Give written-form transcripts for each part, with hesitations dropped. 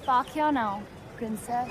Bakyono, Princess.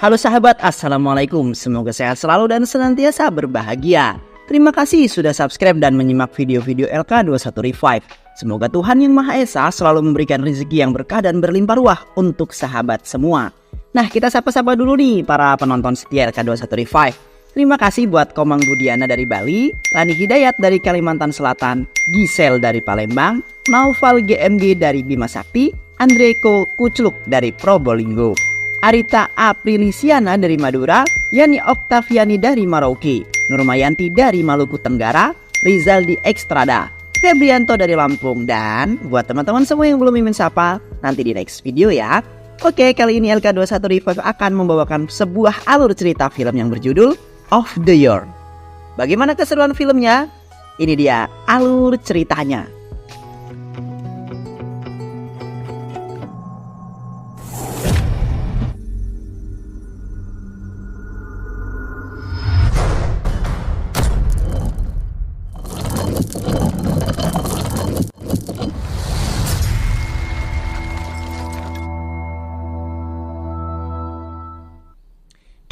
Halo sahabat, Assalamualaikum. Semoga sehat selalu dan senantiasa berbahagia. Terima kasih sudah subscribe dan menyimak video-video LK21 Revive. Semoga Tuhan Yang Maha Esa selalu memberikan rezeki yang berkah dan berlimpah ruah untuk sahabat semua. Nah, kita sapa-sapa dulu nih para penonton setia LK21 Revive. Terima kasih buat Komang Budiana dari Bali, Rani Hidayat dari Kalimantan Selatan, Gisel dari Palembang, Naufal GMG dari Bima Sakti, Andreko Kucluk dari Probolinggo, Arita Aprilisiana dari Madura, Yani Oktaviani dari Merauke, Nurmayanti dari Maluku Tenggara, Rizaldi Ekstrada, Febrianto dari Lampung, dan buat teman-teman semua yang belum mimin sapa, nanti di next video ya. Oke, kali ini LK21 Revive akan membawakan sebuah alur cerita film yang berjudul Of the Year. Bagaimana keseruan filmnya? Ini dia alur ceritanya.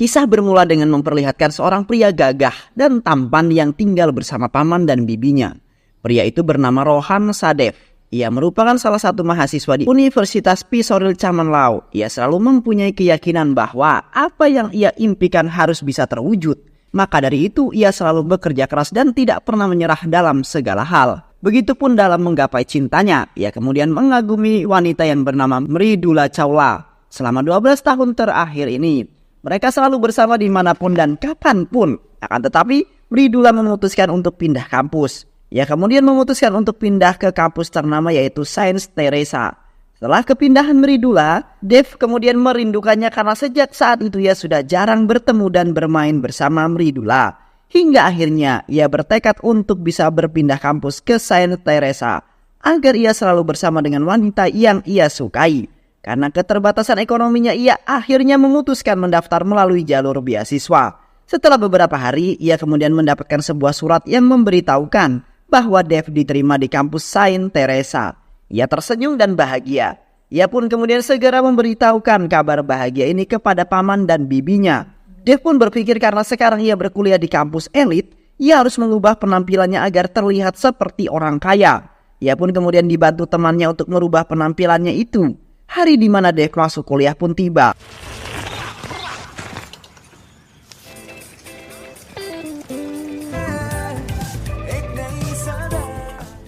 Kisah bermula dengan memperlihatkan seorang pria gagah dan tampan yang tinggal bersama paman dan bibinya. Pria itu bernama Rohan Sadev. Ia merupakan salah satu mahasiswa di Universitas Pisoril Chamanlau. Ia selalu mempunyai keyakinan bahwa apa yang ia impikan harus bisa terwujud. Maka dari itu ia selalu bekerja keras dan tidak pernah menyerah dalam segala hal. Begitupun dalam menggapai cintanya. Ia kemudian mengagumi wanita yang bernama Mridula Chawla. Selama 12 tahun terakhir ini mereka selalu bersama dimanapun dan kapanpun. Akan tetapi, Mridula memutuskan untuk pindah kampus. Ia kemudian memutuskan untuk pindah ke kampus ternama yaitu Saint Teresa. Setelah kepindahan Mridula, Dev kemudian merindukannya karena sejak saat itu ia sudah jarang bertemu dan bermain bersama Mridula. Hingga akhirnya ia bertekad untuk bisa berpindah kampus ke Saint Teresa agar ia selalu bersama dengan wanita yang ia sukai. Karena keterbatasan ekonominya, ia akhirnya memutuskan mendaftar melalui jalur beasiswa. Setelah beberapa hari, ia kemudian mendapatkan sebuah surat yang memberitahukan bahwa Dev diterima di kampus Saint Teresa. Ia tersenyum dan bahagia. Ia pun kemudian segera memberitahukan kabar bahagia ini kepada paman dan bibinya. Dev pun berpikir karena sekarang ia berkuliah di kampus elit, ia harus mengubah penampilannya agar terlihat seperti orang kaya. Ia pun kemudian dibantu temannya untuk merubah penampilannya itu. Hari di mana Dev masuk kuliah pun tiba.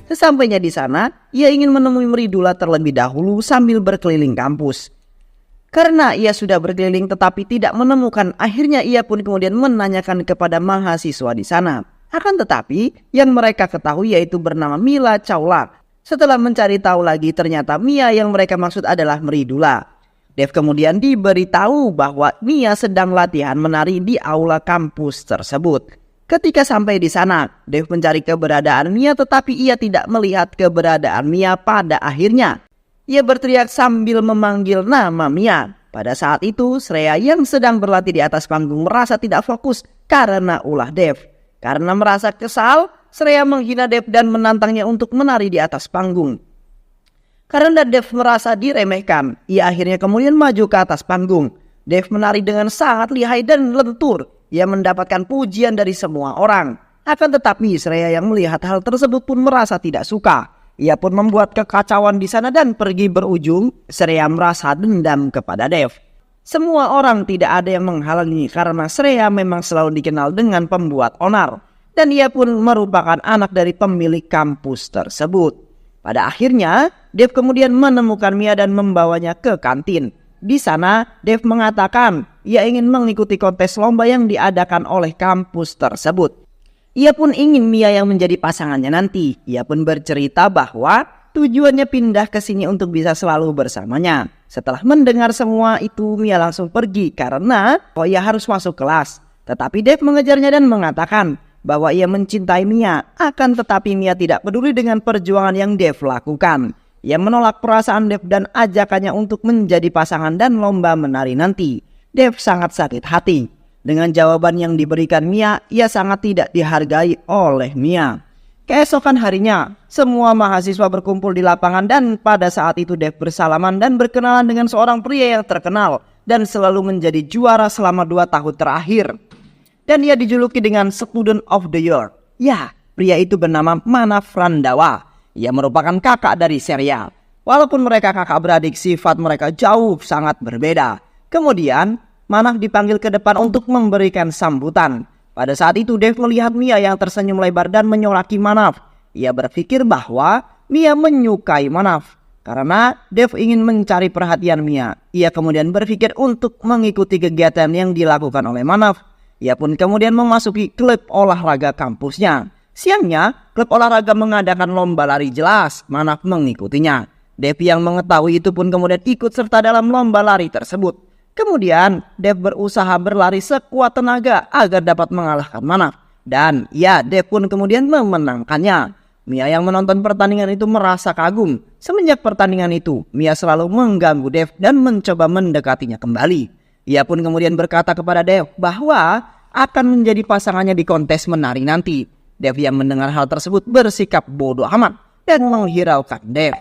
Sesampainya di sana, ia ingin menemui Mridula terlebih dahulu sambil berkeliling kampus. Karena ia sudah berkeliling tetapi tidak menemukan, akhirnya ia pun kemudian menanyakan kepada mahasiswa di sana. Akan tetapi, yang mereka ketahui yaitu bernama Mila Chawla. Setelah mencari tahu lagi, ternyata Mia yang mereka maksud adalah Mridula. Dev kemudian diberitahu bahwa Mia sedang latihan menari di aula kampus tersebut. Ketika sampai di sana, Dev mencari keberadaan Mia tetapi ia tidak melihat keberadaan Mia pada akhirnya. Ia berteriak sambil memanggil nama Mia. Pada saat itu, Shreya yang sedang berlatih di atas panggung merasa tidak fokus karena ulah Dev. Karena merasa kesal, Shreya menghina Dev dan menantangnya untuk menari di atas panggung. Karena Dev merasa diremehkan, ia akhirnya kemudian maju ke atas panggung. Dev menari dengan sangat lihai dan lentur. Ia mendapatkan pujian dari semua orang. Akan tetapi Shreya yang melihat hal tersebut pun merasa tidak suka. Ia pun membuat kekacauan di sana dan pergi berujung Shreya merasa dendam kepada Dev. Semua orang tidak ada yang menghalangi karena Shreya memang selalu dikenal dengan pembuat onar. Dan ia pun merupakan anak dari pemilik kampus tersebut. Pada akhirnya, Dev kemudian menemukan Mia dan membawanya ke kantin. Di sana, Dev mengatakan ia ingin mengikuti kontes lomba yang diadakan oleh kampus tersebut. Ia pun ingin Mia yang menjadi pasangannya nanti. Ia pun bercerita bahwa tujuannya pindah ke sini untuk bisa selalu bersamanya. Setelah mendengar semua itu, Mia langsung pergi karena ia harus masuk kelas. Tetapi Dev mengejarnya dan mengatakan bahwa ia mencintai Mia, akan tetapi Mia tidak peduli dengan perjuangan yang Dev lakukan. Ia menolak perasaan Dev dan ajakannya untuk menjadi pasangan dan lomba menari nanti. Dev sangat sakit hati. Dengan jawaban yang diberikan Mia, ia sangat tidak dihargai oleh Mia. Keesokan harinya, semua mahasiswa berkumpul di lapangan dan pada saat itu Dev bersalaman dan berkenalan dengan seorang pria yang terkenal dan selalu menjadi juara selama 2 tahun terakhir. Dan ia dijuluki dengan Student of the Year. Ya, pria itu bernama Manav Randawa. Ia merupakan kakak dari serial. Walaupun mereka kakak beradik, sifat mereka jauh sangat berbeda. Kemudian, Manav dipanggil ke depan untuk memberikan sambutan. Pada saat itu Dev melihat Mia yang tersenyum lebar dan menyoraki Manav. Ia berpikir bahwa Mia menyukai Manav. Karena Dev ingin mencari perhatian Mia, ia kemudian berpikir untuk mengikuti kegiatan yang dilakukan oleh Manav. Ia pun kemudian memasuki klub olahraga kampusnya. Siangnya, klub olahraga mengadakan lomba lari jelas. Manav mengikutinya. Dev yang mengetahui itu pun kemudian ikut serta dalam lomba lari tersebut. Kemudian, Dev berusaha berlari sekuat tenaga agar dapat mengalahkan Manav. Dan Dev pun kemudian memenangkannya. Mia yang menonton pertandingan itu merasa kagum. Semenjak pertandingan itu, Mia selalu mengganggu Dev dan mencoba mendekatinya kembali. Ia pun kemudian berkata kepada Dev bahwa akan menjadi pasangannya di kontes menari nanti. Dev yang mendengar hal tersebut bersikap bodoh amat dan menghiraukan Dev.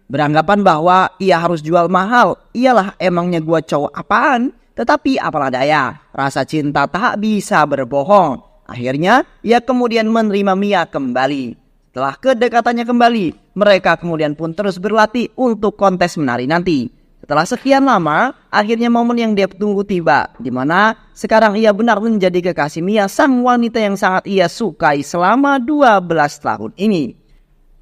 Beranggapan bahwa ia harus jual mahal. Iyalah, emangnya gua cowok apaan? Tetapi apalah daya, rasa cinta tak bisa berbohong. Akhirnya ia kemudian menerima Mia kembali. Setelah kedekatannya kembali, mereka kemudian pun terus berlatih untuk kontes menari nanti. Setelah sekian lama, akhirnya momen yang Dev tunggu tiba, di mana sekarang ia benar menjadi kekasih Mia, sang wanita yang sangat ia sukai selama 12 tahun ini.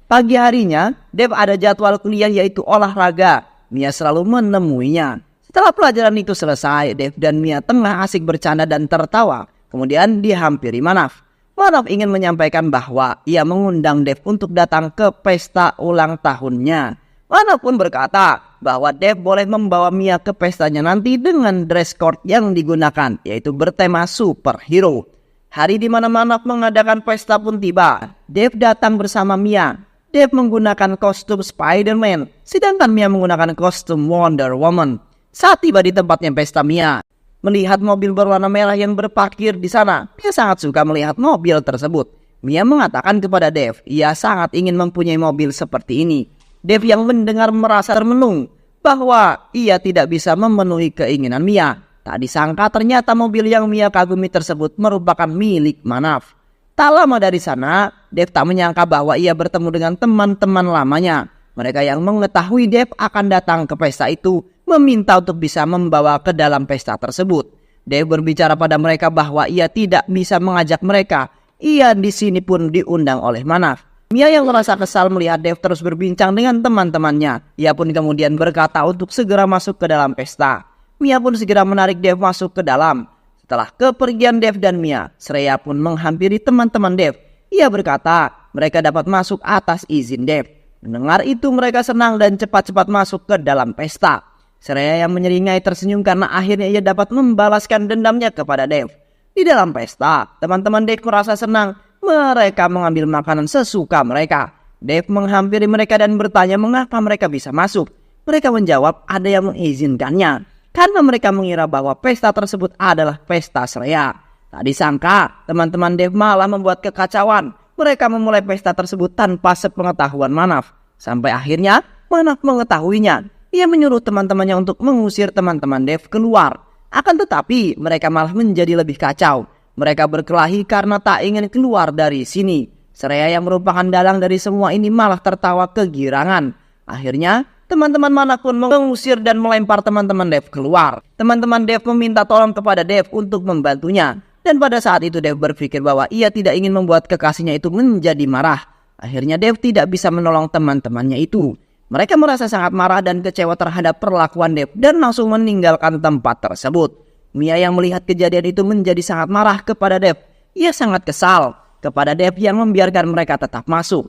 Pagi harinya, Dev ada jadwal kuliah yaitu olahraga. Mia selalu menemuinya. Setelah pelajaran itu selesai, Dev dan Mia tengah asik bercanda dan tertawa. Kemudian dihampiri Manav. Manav ingin menyampaikan bahwa ia mengundang Dev untuk datang ke pesta ulang tahunnya. Manav pun berkata bahwa Dev boleh membawa Mia ke pestanya nanti dengan dress code yang digunakan, yaitu bertema superhero. Hari di mana Manav mengadakan pesta pun tiba. Dev datang bersama Mia. Dev menggunakan kostum Spider-Man, sedangkan Mia menggunakan kostum Wonder Woman. Saat tiba di tempatnya pesta, Mia melihat mobil berwarna merah yang berparkir di sana. Mia sangat suka melihat mobil tersebut. Mia mengatakan kepada Dev, ia sangat ingin mempunyai mobil seperti ini. Dev yang mendengar merasa termenung bahwa ia tidak bisa memenuhi keinginan Mia. Tak disangka ternyata mobil yang Mia kagumi tersebut merupakan milik Manav. Tak lama dari sana, Dev tak menyangka bahwa ia bertemu dengan teman-teman lamanya. Mereka yang mengetahui Dev akan datang ke pesta itu meminta untuk bisa membawa ke dalam pesta tersebut. Dev berbicara pada mereka bahwa ia tidak bisa mengajak mereka. Ia di sini pun diundang oleh Manav. Mia yang merasa kesal melihat Dev terus berbincang dengan teman-temannya. Ia pun kemudian berkata untuk segera masuk ke dalam pesta. Mia pun segera menarik Dev masuk ke dalam. Setelah kepergian Dev dan Mia, Shreya pun menghampiri teman-teman Dev. Ia berkata mereka dapat masuk atas izin Dev. Mendengar itu mereka senang dan cepat-cepat masuk ke dalam pesta. Shreya yang menyeringai tersenyum karena akhirnya ia dapat membalaskan dendamnya kepada Dev. Di dalam pesta, teman-teman Dev merasa senang. Mereka mengambil makanan sesuka mereka. Dev menghampiri mereka dan bertanya mengapa mereka bisa masuk. Mereka menjawab ada yang mengizinkannya. Karena mereka mengira bahwa pesta tersebut adalah pesta Shreya. Tak disangka, teman-teman Dev malah membuat kekacauan. Mereka memulai pesta tersebut tanpa sepengetahuan Manav. Sampai akhirnya, Manav mengetahuinya. Ia menyuruh teman-temannya untuk mengusir teman-teman Dev keluar. Akan tetapi, mereka malah menjadi lebih kacau. Mereka berkelahi karena tak ingin keluar dari sini. Shreya yang merupakan dalang dari semua ini malah tertawa kegirangan. Akhirnya, teman-teman Manav pun mengusir dan melempar teman-teman Dev keluar. Teman-teman Dev meminta tolong kepada Dev untuk membantunya. Dan pada saat itu Dev berpikir bahwa ia tidak ingin membuat kekasihnya itu menjadi marah. Akhirnya Dev tidak bisa menolong teman-temannya itu. Mereka merasa sangat marah dan kecewa terhadap perlakuan Dev dan langsung meninggalkan tempat tersebut. Mia yang melihat kejadian itu menjadi sangat marah kepada Dev. Ia sangat kesal kepada Dev yang membiarkan mereka tetap masuk.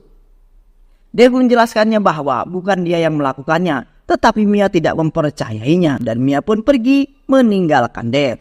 Dev menjelaskannya bahwa bukan dia yang melakukannya, tetapi Mia tidak mempercayainya dan Mia pun pergi meninggalkan Dev.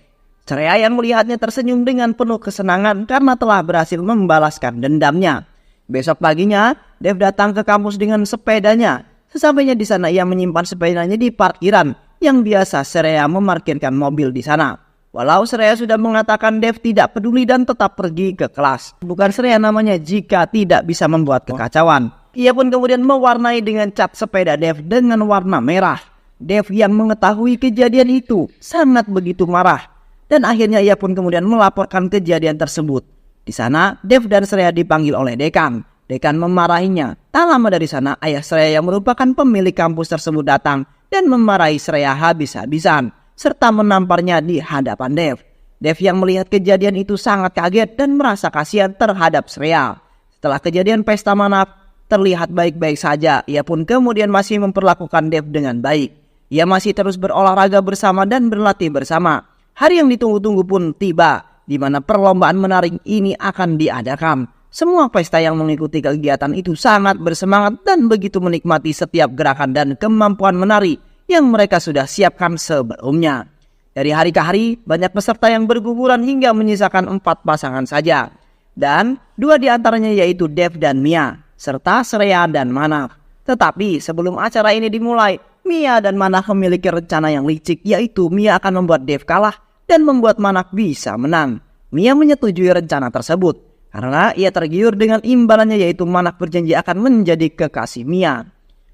Shreya yang melihatnya tersenyum dengan penuh kesenangan karena telah berhasil membalaskan dendamnya. Besok paginya, Dev datang ke kampus dengan sepedanya. Sesampainya di sana ia menyimpan sepedanya di parkiran yang biasa Shreya memarkirkan mobil di sana. Walau Shreya sudah mengatakan Dev tidak peduli dan tetap pergi ke kelas. Bukan Shreya namanya jika tidak bisa membuat kekacauan. Ia pun kemudian mewarnai dengan cat sepeda Dev dengan warna merah. Dev yang mengetahui kejadian itu sangat begitu marah. Dan akhirnya ia pun kemudian melaporkan kejadian tersebut. Di sana Dev dan Shreya dipanggil oleh dekan. Dekan memarahinya. Tak lama dari sana ayah Shreya yang merupakan pemilik kampus tersebut datang dan memarahi Shreya habis-habisan serta menamparnya di hadapan Dev. Dev yang melihat kejadian itu sangat kaget dan merasa kasihan terhadap Shreya. Setelah kejadian pesta manaf terlihat baik-baik saja, ia pun kemudian masih memperlakukan Dev dengan baik. Ia masih terus berolahraga bersama dan berlatih bersama. Hari yang ditunggu-tunggu pun tiba, di mana perlombaan menari ini akan diadakan. Semua pesta yang mengikuti kegiatan itu sangat bersemangat dan begitu menikmati setiap gerakan dan kemampuan menari yang mereka sudah siapkan sebelumnya. Dari hari ke hari, banyak peserta yang berguguran hingga menyisakan 4 pasangan saja. Dan 2 diantaranya yaitu Dev dan Mia, serta Shreya dan Manaf. Tetapi sebelum acara ini dimulai, Mia dan Manaf memiliki rencana yang licik, yaitu Mia akan membuat Dev kalah dan membuat Manaf bisa menang. Mia menyetujui rencana tersebut karena ia tergiur dengan imbalannya, yaitu Manaf berjanji akan menjadi kekasih Mia.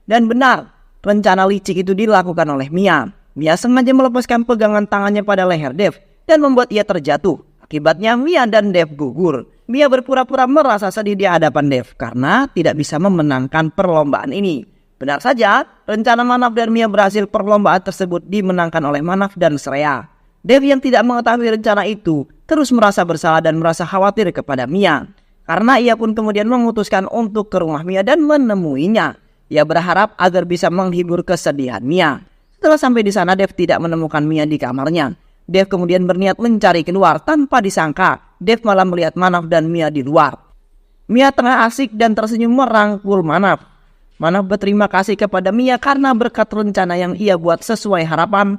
Dan benar, rencana licik itu dilakukan oleh Mia. Mia sengaja melepaskan pegangan tangannya pada leher Dev dan membuat ia terjatuh. Akibatnya Mia dan Dev gugur. Mia berpura-pura merasa sedih di hadapan Dev karena tidak bisa memenangkan perlombaan ini. Benar saja, rencana Manaf dan Mia berhasil. Perlombaan tersebut dimenangkan oleh Manaf dan Shreya. Dev yang tidak mengetahui rencana itu terus merasa bersalah dan merasa khawatir kepada Mia. Karena ia pun kemudian memutuskan untuk ke rumah Mia dan menemuinya. Ia berharap agar bisa menghibur kesedihan Mia. Setelah sampai di sana, Dev tidak menemukan Mia di kamarnya. Dev kemudian berniat mencari keluar. Tanpa disangka, Dev malah melihat Manaf dan Mia di luar. Mia tengah asik dan tersenyum merangkul Manaf. Manaf berterima kasih kepada Mia karena berkat rencana yang ia buat sesuai harapan.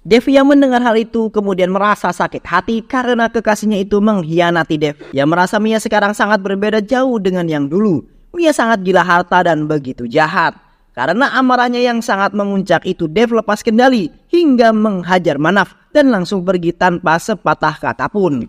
Dev yang mendengar hal itu kemudian merasa sakit hati karena kekasihnya itu mengkhianati Dev. Ia merasa Mia sekarang sangat berbeda jauh dengan yang dulu. Mia sangat gila harta dan begitu jahat. Karena amarahnya yang sangat memuncak itu, Dev lepas kendali hingga menghajar Manaf dan langsung pergi tanpa sepatah kata pun.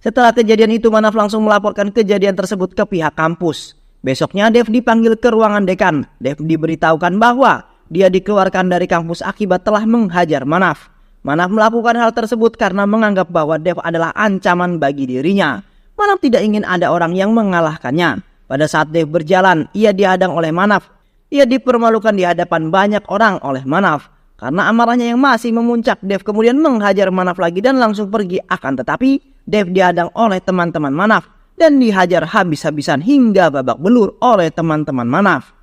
Setelah kejadian itu, Manaf langsung melaporkan kejadian tersebut ke pihak kampus. Besoknya Dev dipanggil ke ruangan dekan. Dev diberitahukan bahwa dia dikeluarkan dari kampus akibat telah menghajar Manaf. Manaf melakukan hal tersebut karena menganggap bahwa Dev adalah ancaman bagi dirinya. Manaf tidak ingin ada orang yang mengalahkannya. Pada saat Dev berjalan, ia dihadang oleh Manaf. Ia dipermalukan di hadapan banyak orang oleh Manaf. Karena amarahnya yang masih memuncak, Dev kemudian menghajar Manaf lagi dan langsung pergi. Akan tetapi, Dev dihadang oleh teman-teman Manaf dan dihajar habis-habisan hingga babak belur oleh teman-teman Manaf.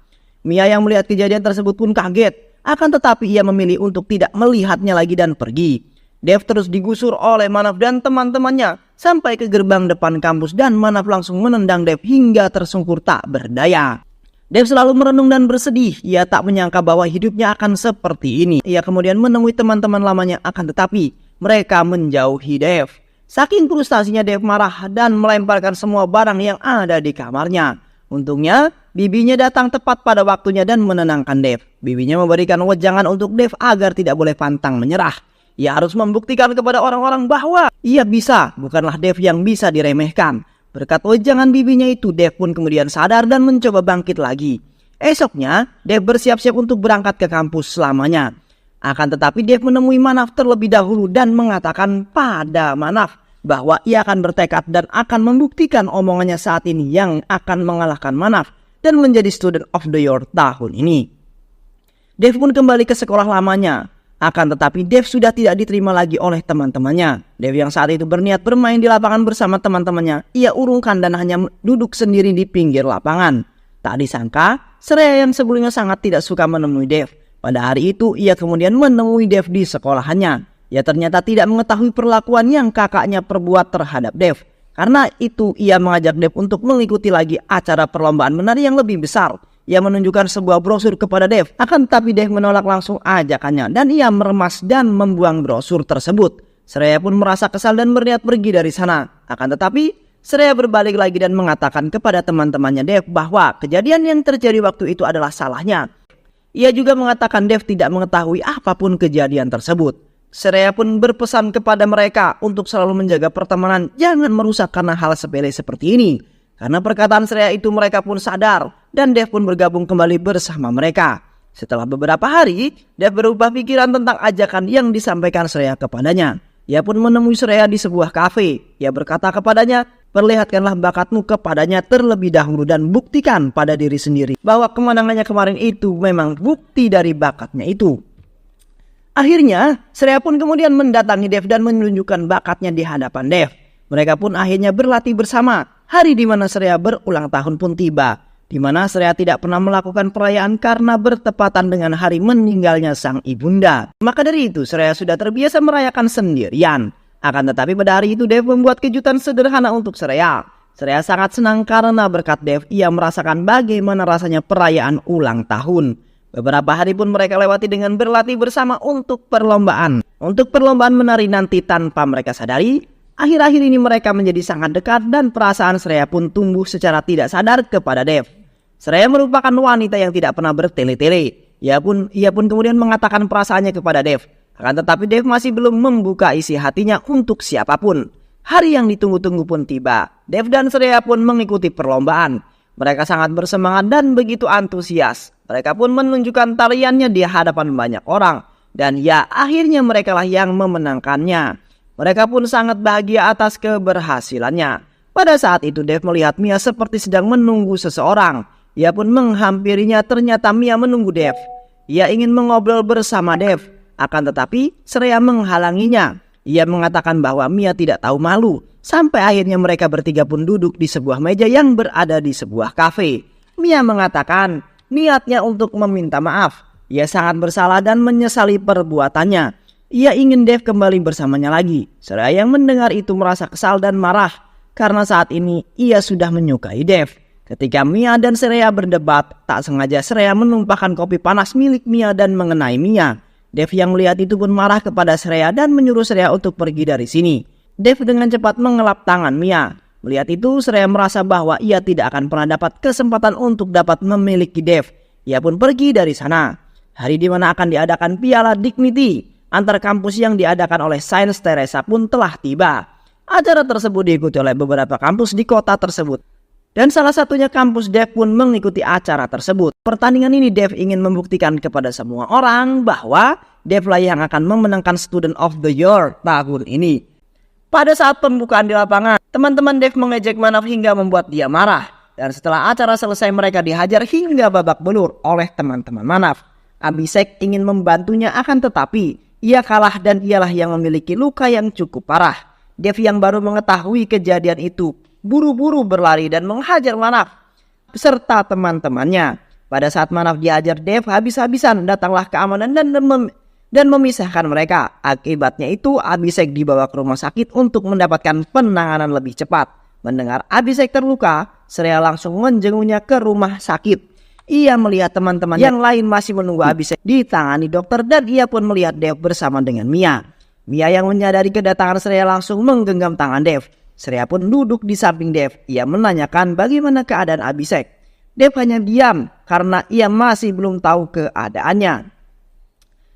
Mia yang melihat kejadian tersebut pun kaget. Akan tetapi ia memilih untuk tidak melihatnya lagi dan pergi. Dev terus digusur oleh Manaf dan teman-temannya sampai ke gerbang depan kampus dan Manaf langsung menendang Dev hingga tersungkur tak berdaya. Dev selalu merenung dan bersedih. Ia tak menyangka bahwa hidupnya akan seperti ini. Ia kemudian menemui teman-teman lamanya, akan tetapi mereka menjauhi Dev. Saking frustasinya, Dev marah dan melemparkan semua barang yang ada di kamarnya. Untungnya, bibinya datang tepat pada waktunya dan menenangkan Dev. Bibinya memberikan wejangan untuk Dev agar tidak boleh pantang menyerah. Ia harus membuktikan kepada orang-orang bahwa ia bisa, bukanlah Dev yang bisa diremehkan. Berkat wejangan bibinya itu, Dev pun kemudian sadar dan mencoba bangkit lagi. Esoknya, Dev bersiap-siap untuk berangkat ke kampus selamanya. Akan tetapi Dev menemui Manaf terlebih dahulu dan mengatakan pada Manaf bahwa ia akan bertekad dan akan membuktikan omongannya saat ini yang akan mengalahkan Manaf dan menjadi Student of the Year tahun ini. Dev pun kembali ke sekolah lamanya. Akan tetapi Dev sudah tidak diterima lagi oleh teman-temannya. Dev yang saat itu berniat bermain di lapangan bersama teman-temannya, ia urungkan dan hanya duduk sendiri di pinggir lapangan. Tak disangka, Shreya yang sebelumnya sangat tidak suka menemui Dev. Pada hari itu, ia kemudian menemui Dev di sekolahannya. Ia ternyata tidak mengetahui perlakuan yang kakaknya perbuat terhadap Dev. Karena itu, ia mengajak Dev untuk mengikuti lagi acara perlombaan menari yang lebih besar. Ia menunjukkan sebuah brosur kepada Dev. Akan tetapi Dev menolak langsung ajakannya dan ia meremas dan membuang brosur tersebut. Shreya pun merasa kesal dan berniat pergi dari sana. Akan tetapi, Shreya berbalik lagi dan mengatakan kepada teman-temannya Dev bahwa kejadian yang terjadi waktu itu adalah salahnya. Ia juga mengatakan Dev tidak mengetahui apapun kejadian tersebut. Seraya pun berpesan kepada mereka untuk selalu menjaga pertemanan, jangan merusak karena hal sepele seperti ini. Karena perkataan Seraya itu mereka pun sadar dan Dev pun bergabung kembali bersama mereka. Setelah beberapa hari, Dev berubah pikiran tentang ajakan yang disampaikan Seraya kepadanya. Ia pun menemui Seraya di sebuah kafe. Ia berkata kepadanya, perlihatkanlah bakatmu kepadanya terlebih dahulu dan buktikan pada diri sendiri bahwa kemenangannya kemarin itu memang bukti dari bakatnya itu. Akhirnya, Seraya pun kemudian mendatangi Dev dan menunjukkan bakatnya di hadapan Dev. Mereka pun akhirnya berlatih bersama. Hari di mana Seraya berulang tahun pun tiba, di mana Seraya tidak pernah melakukan perayaan karena bertepatan dengan hari meninggalnya sang ibunda. Maka dari itu, Seraya sudah terbiasa merayakan sendirian. Akan tetapi pada hari itu Dev membuat kejutan sederhana untuk Seraya. Seraya sangat senang karena berkat Dev ia merasakan bagaimana rasanya perayaan ulang tahun. Beberapa hari pun mereka lewati dengan berlatih bersama untuk perlombaan. Untuk perlombaan menari nanti tanpa mereka sadari, akhir-akhir ini mereka menjadi sangat dekat dan perasaan Seraya pun tumbuh secara tidak sadar kepada Dev. Seraya merupakan wanita yang tidak pernah bertele-tele. Ia pun kemudian mengatakan perasaannya kepada Dev. Akan tetapi Dev masih belum membuka isi hatinya untuk siapapun. Hari yang ditunggu-tunggu pun tiba. Dev dan Seraya pun mengikuti perlombaan. Mereka sangat bersemangat dan begitu antusias. Mereka pun menunjukkan tariannya di hadapan banyak orang. Dan ya, akhirnya merekalah yang memenangkannya. Mereka pun sangat bahagia atas keberhasilannya. Pada saat itu Dev melihat Mia seperti sedang menunggu seseorang. Ia pun menghampirinya, ternyata Mia menunggu Dev. Ia ingin mengobrol bersama Dev. Akan tetapi Seraya menghalanginya. Ia mengatakan bahwa Mia tidak tahu malu. Sampai akhirnya mereka bertiga pun duduk di sebuah meja yang berada di sebuah kafe. Mia mengatakan niatnya untuk meminta maaf. Ia sangat bersalah dan menyesali perbuatannya. Ia ingin Dev kembali bersamanya lagi. Seraya yang mendengar itu merasa kesal dan marah. Karena saat ini ia sudah menyukai Dev. Ketika Mia dan Seraya berdebat, tak sengaja Seraya menumpahkan kopi panas milik Mia dan mengenai Mia. Dev yang melihat itu pun marah kepada Seraya dan menyuruh Seraya untuk pergi dari sini. Dev dengan cepat mengelap tangan Mia. Melihat itu, Seraya merasa bahwa ia tidak akan pernah dapat kesempatan untuk dapat memiliki Dev. Ia pun pergi dari sana. Hari di mana akan diadakan Piala Dignity antar kampus yang diadakan oleh Sains Teresa pun telah tiba. Acara tersebut diikuti oleh beberapa kampus di kota tersebut. Dan salah satunya kampus Dev pun mengikuti acara tersebut. Pertandingan ini Dev ingin membuktikan kepada semua orang bahwa Dev lah yang akan memenangkan Student of the Year tahun ini. Pada saat pembukaan di lapangan, teman-teman Dev mengejek Manav hingga membuat dia marah. Dan setelah acara selesai mereka dihajar hingga babak belur oleh teman-teman Manav. Abhishek ingin membantunya akan tetapi ia kalah dan ialah yang memiliki luka yang cukup parah. Dev yang baru mengetahui kejadian itu buru-buru berlari dan menghajar Manav beserta teman-temannya. Pada saat Manav dihajar Dev habis-habisan, datanglah keamanan dan memisahkan mereka. Akibatnya itu Abhishek dibawa ke rumah sakit untuk mendapatkan penanganan lebih cepat. Mendengar Abhishek terluka, Seraya langsung menjenguknya ke rumah sakit. Ia melihat teman-teman yang lain masih menunggu Abhishek ditangani dokter dan ia pun melihat Dev bersama dengan Mia. Mia yang menyadari kedatangan Seraya langsung menggenggam tangan Dev. Seraya pun duduk di samping Dev. Ia menanyakan bagaimana keadaan Abhishek. Dev hanya diam karena ia masih belum tahu keadaannya.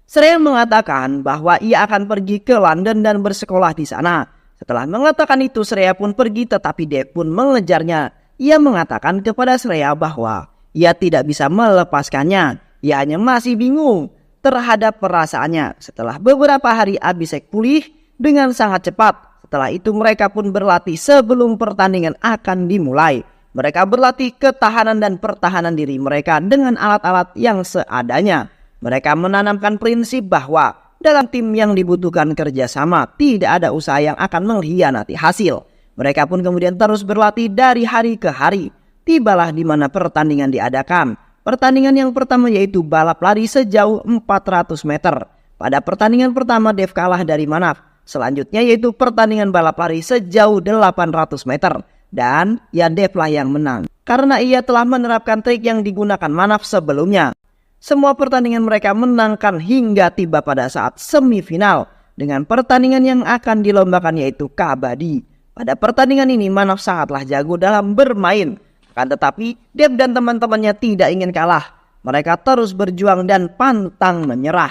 Seraya mengatakan bahwa ia akan pergi ke London dan bersekolah di sana. Setelah mengatakan itu, Seraya pun pergi tetapi Dev pun mengejarnya. Ia mengatakan kepada Seraya bahwa ia tidak bisa melepaskannya. Ia hanya masih bingung terhadap perasaannya. Setelah beberapa hari Abhishek pulih dengan sangat cepat. Setelah itu mereka pun berlatih sebelum pertandingan akan dimulai. Mereka berlatih ketahanan dan pertahanan diri mereka dengan alat-alat yang seadanya. Mereka menanamkan prinsip bahwa dalam tim yang dibutuhkan kerjasama, tidak ada usaha yang akan mengkhianati hasil. Mereka pun kemudian terus berlatih dari hari ke hari. Tibalah di mana pertandingan diadakan. Pertandingan yang pertama yaitu balap lari sejauh 400 meter. Pada pertandingan pertama Dev kalah dari Manav. Selanjutnya yaitu pertandingan balap lari sejauh 800 meter. Dan ya Dev lah yang menang. Karena ia telah menerapkan trik yang digunakan Manav sebelumnya. Semua pertandingan mereka menangkan hingga tiba pada saat semifinal. Dengan pertandingan yang akan dilombakan yaitu kabadi. Pada pertandingan ini Manav sangatlah jago dalam bermain. Akan tetapi Dev dan teman-temannya tidak ingin kalah. Mereka terus berjuang dan pantang menyerah.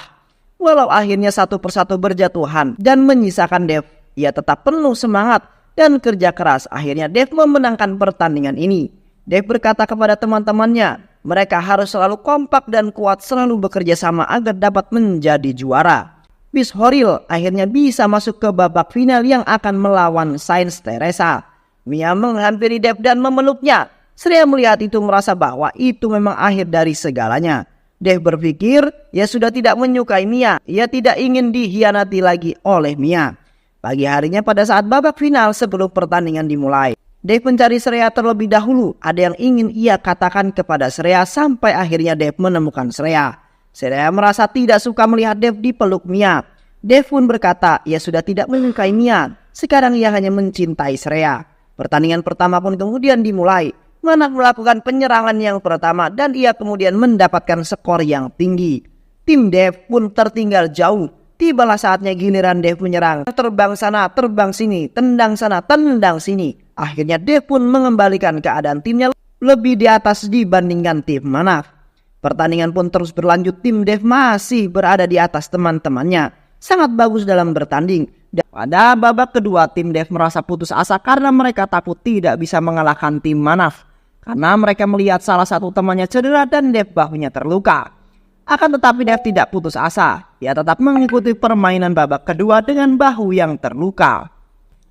Walau akhirnya satu persatu berjatuhan dan menyisakan Dev, ia tetap penuh semangat dan kerja keras. Akhirnya Dev memenangkan pertandingan ini. Dev berkata kepada teman-temannya, mereka harus selalu kompak dan kuat, selalu bekerja sama agar dapat menjadi juara. Beast Horil akhirnya bisa masuk ke babak final yang akan melawan Saint Teresa. Mia menghampiri Dev dan memeluknya. Shreya melihat itu merasa bahwa itu memang akhir dari segalanya. Dev berpikir ia sudah tidak menyukai Mia. Ia tidak ingin dikhianati lagi oleh Mia. Pagi harinya pada saat babak final sebelum pertandingan dimulai, Dev mencari Shreya terlebih dahulu. Ada yang ingin ia katakan kepada Shreya sampai akhirnya Dev menemukan Shreya. Shreya merasa tidak suka melihat Dev dipeluk Mia. Dev pun berkata ia sudah tidak menyukai Mia. Sekarang ia hanya mencintai Shreya. Pertandingan pertama pun kemudian dimulai. Manaf melakukan penyerangan yang pertama dan ia kemudian mendapatkan skor yang tinggi. Tim Dev pun tertinggal jauh. Tibalah saatnya giliran Dev menyerang. Terbang sana, terbang sini, tendang sana, tendang sini. Akhirnya Dev pun mengembalikan keadaan timnya lebih di atas dibandingkan tim Manaf. Pertandingan pun terus berlanjut. Tim Dev masih berada di atas teman-temannya. Sangat bagus dalam bertanding. Dan pada babak kedua tim Dev merasa putus asa karena mereka takut tidak bisa mengalahkan tim Manaf. Karena mereka melihat salah satu temannya cedera dan Dev bahunya terluka. Akan tetapi Dev tidak putus asa. Ia tetap mengikuti permainan babak kedua dengan bahu yang terluka.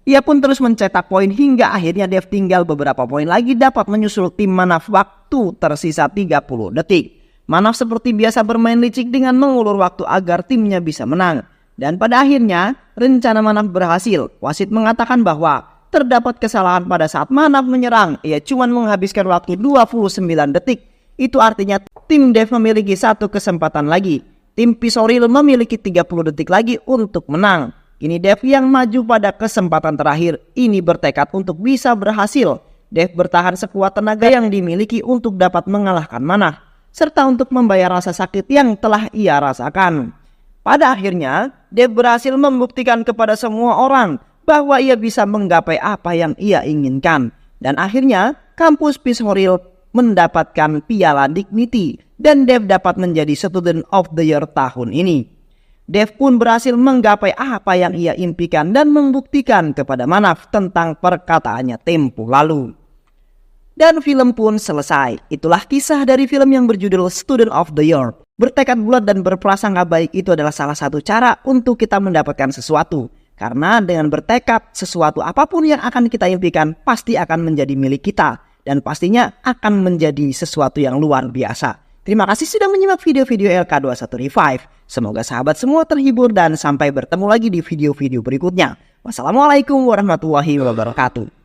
Ia pun terus mencetak poin hingga akhirnya Dev tinggal beberapa poin lagi dapat menyusul tim Manaf. Waktu tersisa 30 detik. Manaf seperti biasa bermain licik dengan mengulur waktu agar timnya bisa menang. Dan pada akhirnya rencana Manaf berhasil. Wasit mengatakan bahwa terdapat kesalahan pada saat Manaf menyerang. Ia cuma menghabiskan waktu 29 detik. Itu artinya tim Dev memiliki satu kesempatan lagi. Tim Beast Horil memiliki 30 detik lagi untuk menang. Kini Dev yang maju pada kesempatan terakhir. Ini bertekad untuk bisa berhasil. Dev bertahan sekuat tenaga yang dimiliki untuk dapat mengalahkan Manaf. Serta untuk membayar rasa sakit yang telah ia rasakan. Pada akhirnya Dev berhasil membuktikan kepada semua orang bahwa ia bisa menggapai apa yang ia inginkan. Dan akhirnya kampus Beast Horil mendapatkan piala Dignity dan Dev dapat menjadi Student of the Year tahun ini. Dev pun berhasil menggapai apa yang ia impikan dan membuktikan kepada Manaf tentang perkataannya tempo lalu. Dan film pun selesai. Itulah kisah dari film yang berjudul Student of the Year. Bertekad bulat dan berprasangka baik itu adalah salah satu cara untuk kita mendapatkan sesuatu. Karena dengan bertekad, sesuatu apapun yang akan kita impikan pasti akan menjadi milik kita. Dan pastinya akan menjadi sesuatu yang luar biasa. Terima kasih sudah menyimak video-video LK21 Revive. Semoga sahabat semua terhibur dan sampai bertemu lagi di video-video berikutnya. Wassalamualaikum warahmatullahi wabarakatuh.